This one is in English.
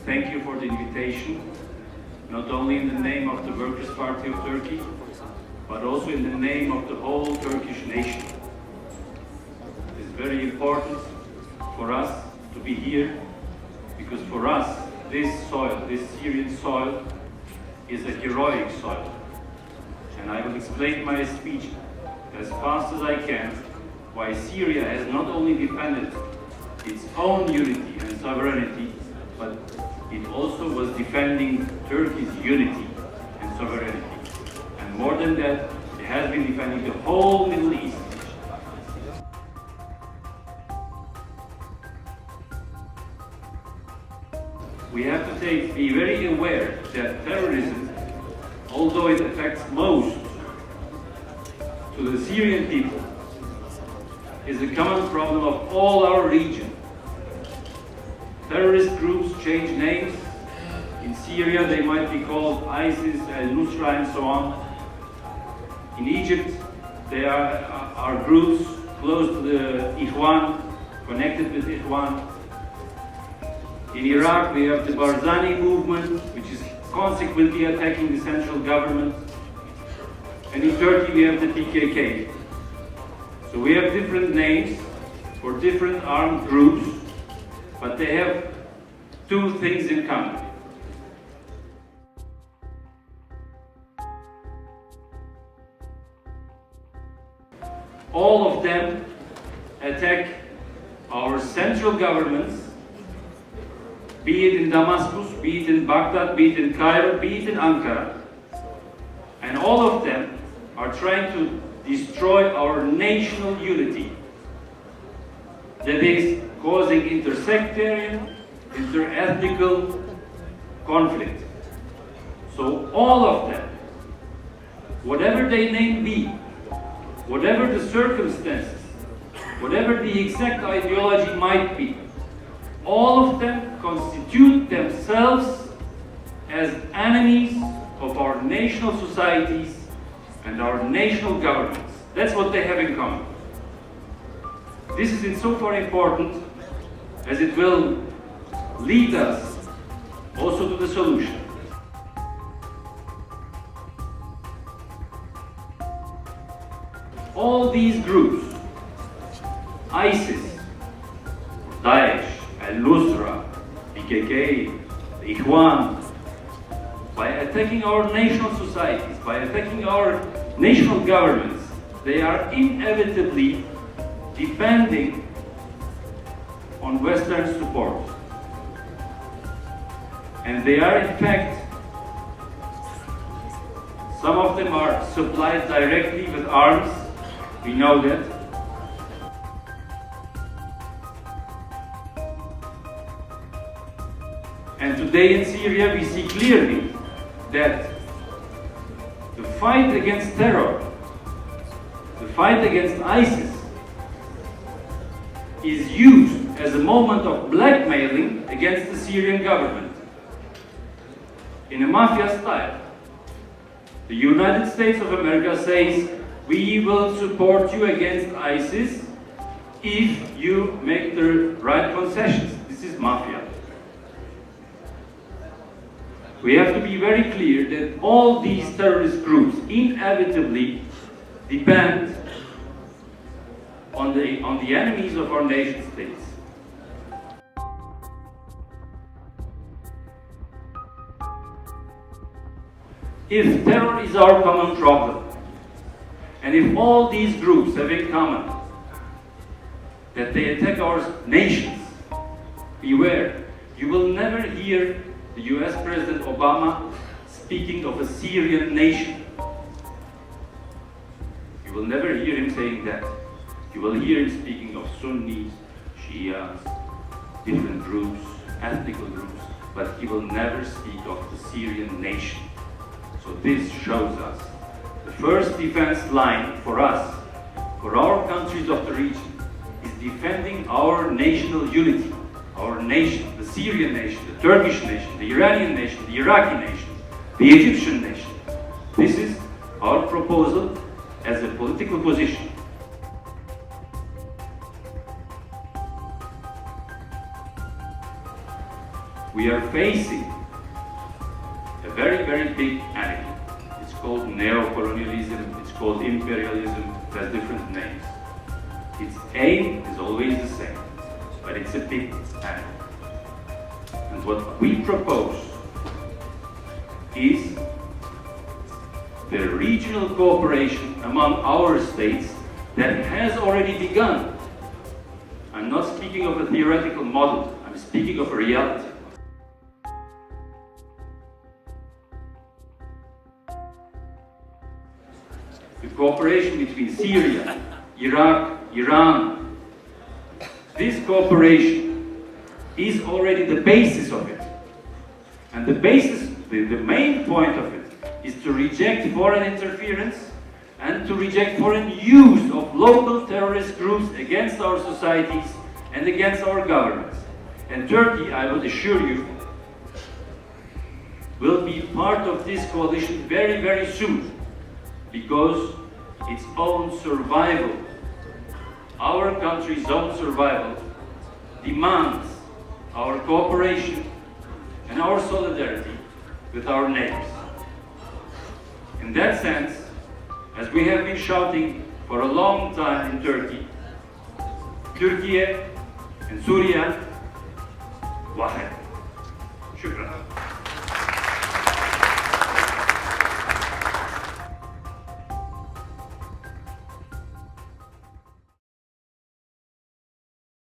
thank you for the invitation, not only in the name of the Workers' Party of Turkey, but also in the name of the whole Turkish nation. It is very important for us to be here, because for us, this soil, this Syrian soil, is a heroic soil. And I will explain my speech as fast as I can why Syria has not only defended its own unity and sovereignty, but it also was defending Turkey's unity and sovereignty. And more than that, it has been defending the whole Middle East. We have to be very aware that terrorism, although it affects most to the Syrian people, is a common problem of all our region. Terrorist groups change names. In Syria they might be called ISIS, Al-Nusra and so on. In Egypt there are groups close to the Ikhwan, connected with Ikhwan. In Iraq we have the Barzani movement, which is consequently attacking the central government. And in Turkey we have the PKK. So we have different names for different armed groups, but they have two things in common. All of them attack our central governments, be it in Damascus, be it in Baghdad, be it in Cairo, be it in Ankara. And all of them are trying to destroy our national unity. That is causing intersectarian, interethnical conflict. So all of them, whatever their name be, whatever the circumstances, whatever the exact ideology might be, all of them constitute themselves as enemies of our national societies and our national governments. That's what they have in common. This is insofar important as it will lead us also to the solution. All these groups, ISIS, Daesh, Al-Nusra, PKK, the Ikhwan, by attacking our national societies, by attacking our national governments, they are inevitably depending on Western support. And they are, in fact, some of them are supplied directly with arms, we know that. And today in Syria we see clearly that the fight against terror, the fight against ISIS, is used as a moment of blackmailing against the Syrian government in a mafia style. The United States of America says, we will support you against ISIS if you make the right concessions. This is mafia. We have to be very clear that all these terrorist groups inevitably depend on the enemies of our nation states. If terror is our common problem, and if all these groups have in common that they attack our nations, beware, you will never hear the US President Obama speaking of a Syrian nation. You will never hear him saying that. You will hear him speaking of Sunnis, Shias, different groups, ethnic groups, but he will never speak of the Syrian nation. So this shows us the first defense line for us, for our countries of the region, is defending our national unity, our nation, the Syrian nation, the Turkish nation, the Iranian nation, the Iraqi nation, the Egyptian nation. This is our proposal as a political position. we are facing a very, very big enemy. It's called neo-colonialism, it's called imperialism, it has different names. Its aim is always the same, but it's a big enemy. And what we propose is the regional cooperation among our states that has already begun. I'm not speaking of a theoretical model, I'm speaking of a reality. The cooperation between Syria, Iraq, Iran, this cooperation is already the basis of it. And the basis, the main point of it is to reject foreign interference and to reject foreign use of local terrorist groups against our societies and against our governments. And Turkey, I would assure you, will be part of this coalition very, very soon, because its own survival, our country's own survival, demands our cooperation and our solidarity with our neighbors. In that sense, as we have been shouting for a long time in Turkey, Türkiye and Suriye, واحد. شكرا.